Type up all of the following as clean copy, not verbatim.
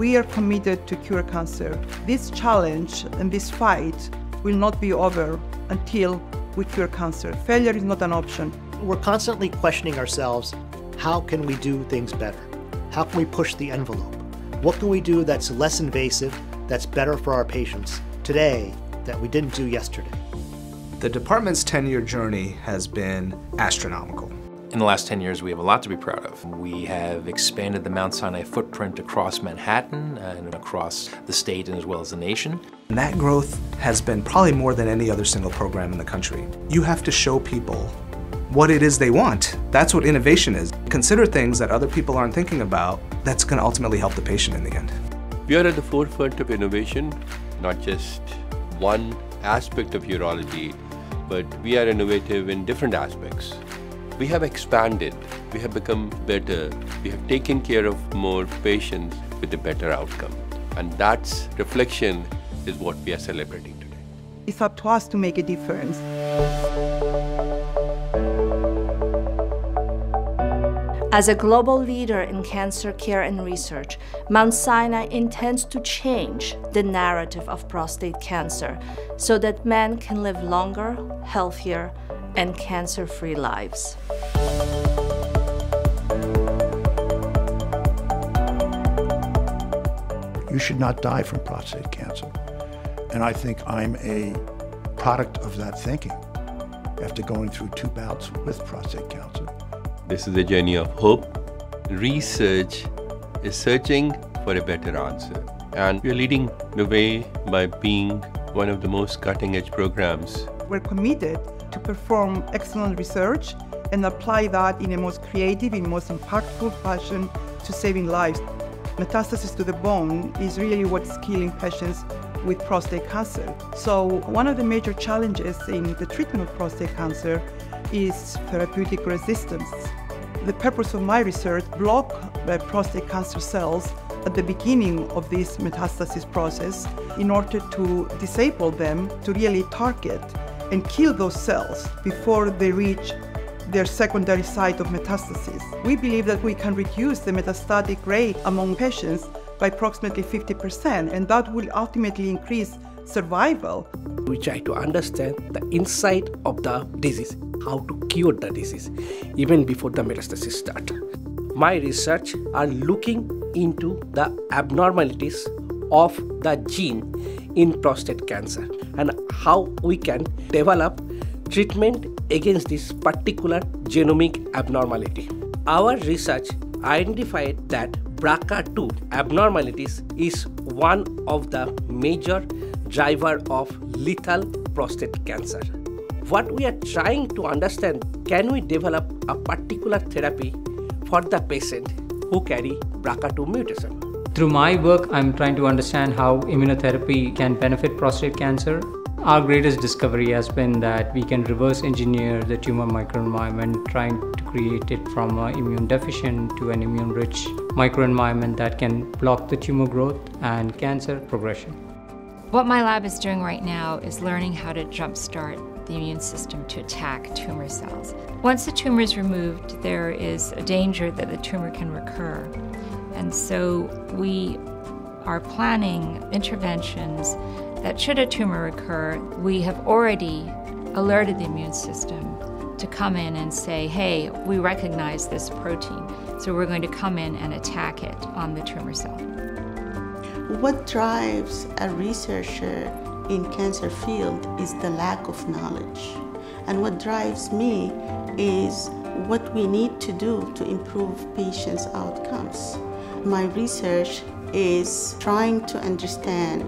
We are committed to cure cancer. This challenge and this fight will not be over until we cure cancer. Failure is not an option. We're constantly questioning ourselves, how can we do things better? How can we push the envelope? What can we do that's less invasive, that's better for our patients today that we didn't do yesterday? The department's 10-year journey has been astronomical. In the last 10 years, we have a lot to be proud of. We have expanded the Mount Sinai footprint across Manhattan and across the state and as well as the nation. And that growth has been probably more than any other single program in the country. You have to show people what it is they want. That's what innovation is. Consider things that other people aren't thinking about that's going to ultimately help the patient in the end. We are at the forefront of innovation, not just one aspect of urology, but we are innovative in different aspects. We have expanded, we have become better, we have taken care of more patients with a better outcome. And that reflection is what we are celebrating today. It's up to us to make a difference. As a global leader in cancer care and research, Mount Sinai intends to change the narrative of prostate cancer so that men can live longer, healthier, and cancer-free lives. You should not die from prostate cancer. And I think I'm a product of that thinking after going through 2 bouts with prostate cancer. This is a journey of hope. Research is searching for a better answer. And we are leading the way by being one of the most cutting-edge programs. We're committed to perform excellent research and apply that in a most creative, in most impactful fashion to saving lives. Metastasis to the bone is really what's killing patients with prostate cancer. So one of the major challenges in the treatment of prostate cancer is therapeutic resistance. The purpose of my research block the prostate cancer cells at the beginning of this metastasis process in order to disable them, to really target and kill those cells before they reach their secondary site of metastasis. We believe that we can reduce the metastatic rate among patients by approximately 50%, and that will ultimately increase survival. We try to understand the inside of the disease, how to cure the disease, even before the metastasis start. My research are looking into the abnormalities of the gene in prostate cancer and how we can develop treatment against this particular genomic abnormality. Our research identified that BRCA2 abnormalities is one of the major driver of lethal prostate cancer. What we are trying to understand, can we develop a particular therapy for the patient who carry BRCA2 mutation? Through my work, I'm trying to understand how immunotherapy can benefit prostate cancer. Our greatest discovery has been that we can reverse engineer the tumor microenvironment, trying to create it from an immune deficient to an immune-rich microenvironment that can block the tumor growth and cancer progression. What my lab is doing right now is learning how to jumpstart the immune system to attack tumor cells. Once the tumor is removed, there is a danger that the tumor can recur. And so we are planning interventions that should a tumor recur, we have already alerted the immune system to come in and say, hey, we recognize this protein, so we're going to come in and attack it on the tumor cell. What drives a researcher in cancer field is the lack of knowledge. And what drives me is what we need to do to improve patients' outcomes. My research is trying to understand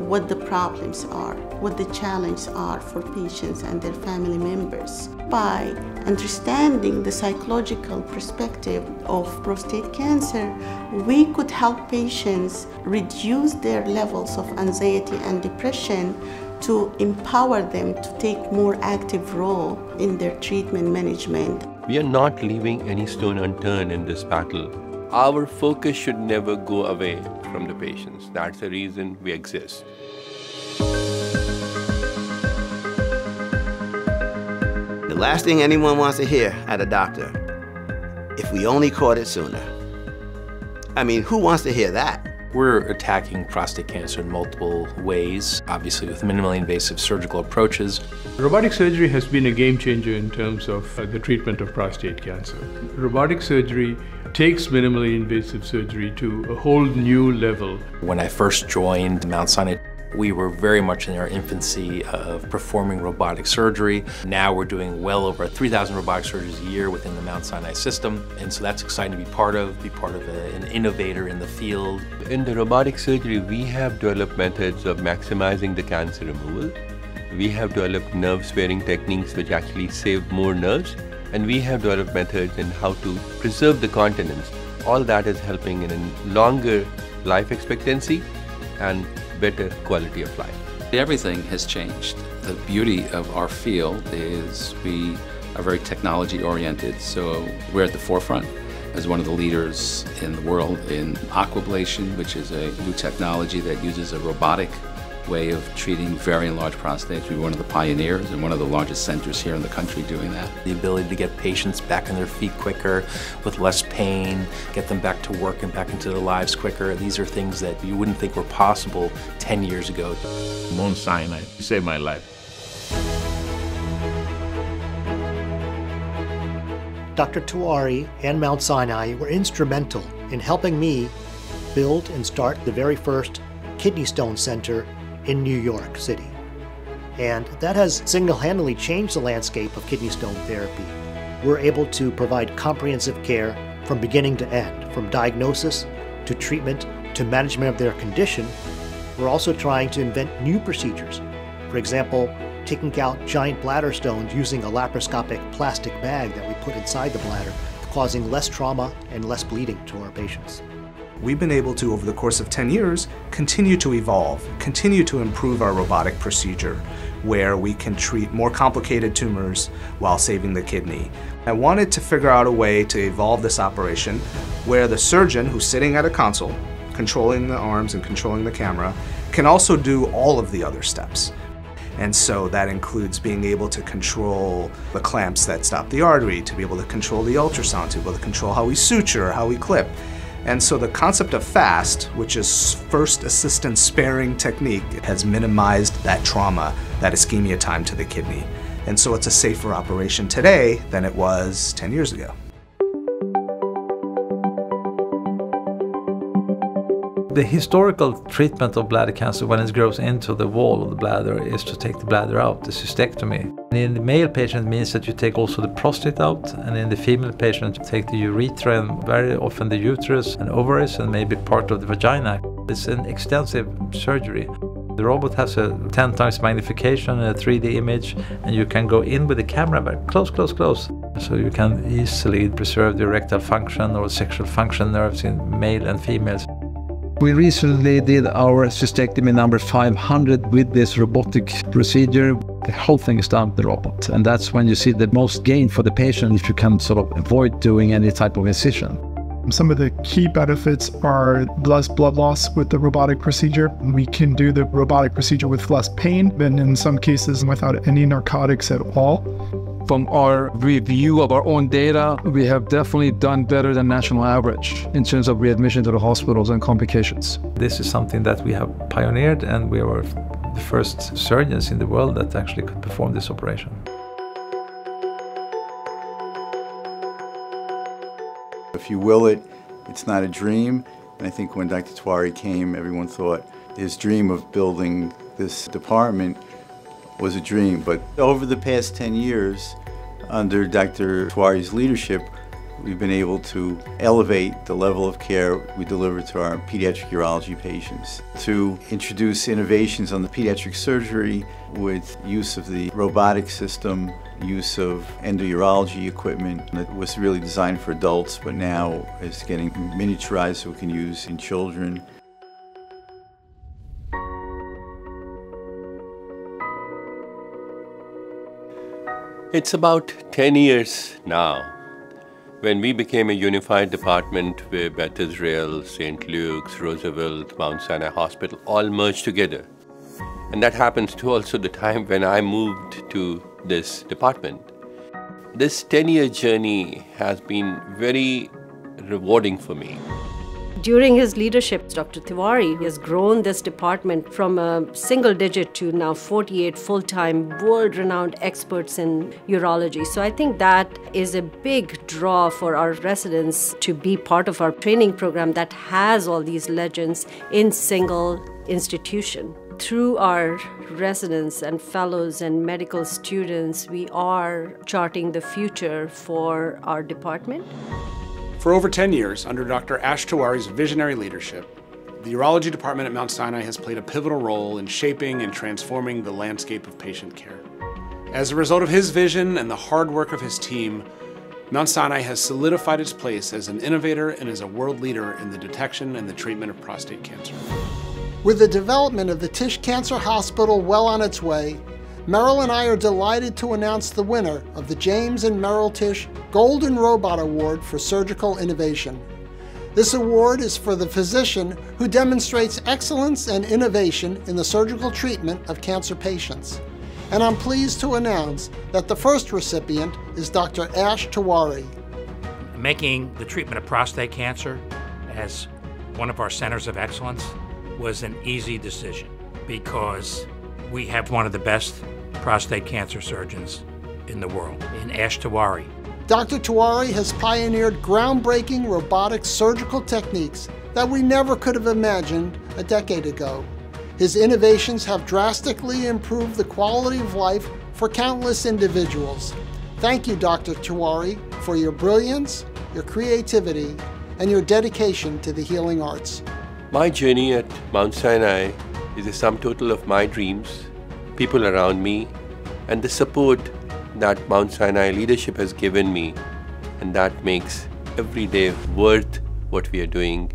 what the problems are, what the challenges are for patients and their family members. By understanding the psychological perspective of prostate cancer, we could help patients reduce their levels of anxiety and depression to empower them to take more active role in their treatment management. We are not leaving any stone unturned in this battle. Our focus should never go away from the patients. That's the reason we exist. The last thing anyone wants to hear at a doctor, if we only caught it sooner. I mean, who wants to hear that? We're attacking prostate cancer in multiple ways, obviously with minimally invasive surgical approaches. Robotic surgery has been a game changer in terms of the treatment of prostate cancer. Robotic surgery takes minimally invasive surgery to a whole new level. When I first joined Mount Sinai, we were very much in our infancy of performing robotic surgery. Now we're doing well over 3,000 robotic surgeries a year within the Mount Sinai system. And so that's exciting to be part of an innovator in the field. In the robotic surgery, we have developed methods of maximizing the cancer removal. We have developed nerve-sparing techniques which actually save more nerves. And we have developed methods in how to preserve the continence. All that is helping in a longer life expectancy and better quality of life. Everything has changed. The beauty of our field is we are very technology oriented, so we're at the forefront as one of the leaders in the world in aquablation, which is a new technology that uses a robotic way of treating very large prostates. We're one of the pioneers and one of the largest centers here in the country doing that. The ability to get patients back on their feet quicker, with less pain, get them back to work and back into their lives quicker. These are things that you wouldn't think were possible 10 years ago. Mount Sinai saved my life. Dr. Tewari and Mount Sinai were instrumental in helping me build and start the very first kidney stone center in New York City. And that has single-handedly changed the landscape of kidney stone therapy. We're able to provide comprehensive care from beginning to end, from diagnosis to treatment to management of their condition. We're also trying to invent new procedures. For example, taking out giant bladder stones using a laparoscopic plastic bag that we put inside the bladder, causing less trauma and less bleeding to our patients. We've been able to, over the course of 10 years, continue to evolve, continue to improve our robotic procedure, where we can treat more complicated tumors while saving the kidney. I wanted to figure out a way to evolve this operation where the surgeon who's sitting at a console, controlling the arms and controlling the camera, can also do all of the other steps. And so that includes being able to control the clamps that stop the artery, to be able to control the ultrasound, to be able to control how we suture, how we clip. And so the concept of FAST, which is first assistance sparing technique, has minimized that trauma, that ischemia time to the kidney. And so it's a safer operation today than it was 10 years ago. The historical treatment of bladder cancer when it grows into the wall of the bladder is to take the bladder out, the cystectomy. And in the male patient it means that you take also the prostate out, and in the female patient you take the urethra and very often the uterus and ovaries and maybe part of the vagina. It's an extensive surgery. The robot has a 10 times magnification and a 3D image, and you can go in with the camera very close. So you can easily preserve the erectile function or sexual function nerves in male and females. We recently did our cystectomy number 500 with this robotic procedure. The whole thing is done with the robot, and that's when you see the most gain for the patient if you can sort of avoid doing any type of incision. Some of the key benefits are less blood loss with the robotic procedure. We can do the robotic procedure with less pain, and in some cases without any narcotics at all. From our review of our own data, we have definitely done better than national average in terms of readmission to the hospitals and complications. This is something that we have pioneered, and we were the first surgeons in the world that actually could perform this operation. If you will it, it's not a dream. And I think when Dr. Tewari came, everyone thought his dream of building this department was a dream. But over the past 10 years, under Dr. Tewari's leadership, we've been able to elevate the level of care we deliver to our pediatric urology patients, to introduce innovations on the pediatric surgery with use of the robotic system, use of endourology equipment that was really designed for adults, but now is getting miniaturized so we can use in children. It's about 10 years now when we became a unified department where Beth Israel, St. Luke's, Roosevelt, Mount Sinai Hospital all merged together. And that happens to also the time when I moved to this department. This 10-year journey has been very rewarding for me. During his leadership, Dr. Tewari has grown this department from a single digit to now 48 full-time, world-renowned experts in urology. So I think that is a big draw for our residents to be part of our training program that has all these legends in single institution. Through our residents and fellows and medical students, we are charting the future for our department. For over 10 years, under Dr. Ash Tewari's visionary leadership, the Urology Department at Mount Sinai has played a pivotal role in shaping and transforming the landscape of patient care. As a result of his vision and the hard work of his team, Mount Sinai has solidified its place as an innovator and as a world leader in the detection and the treatment of prostate cancer. With the development of the Tisch Cancer Hospital well on its way, Merrill and I are delighted to announce the winner of the James and Merrill Tisch Golden Robot Award for Surgical Innovation. This award is for the physician who demonstrates excellence and innovation in the surgical treatment of cancer patients. And I'm pleased to announce that the first recipient is Dr. Ash Tewari. Making the treatment of prostate cancer as one of our centers of excellence was an easy decision because we have one of the best prostate cancer surgeons in the world, in Ash Tewari. Dr. Tewari has pioneered groundbreaking robotic surgical techniques that we never could have imagined a decade ago. His innovations have drastically improved the quality of life for countless individuals. Thank you, Dr. Tewari, for your brilliance, your creativity, and your dedication to the healing arts. My journey at Mount Sinai is a sum total of my dreams, people around me, and the support that Mount Sinai leadership has given me, and that makes every day worth what we are doing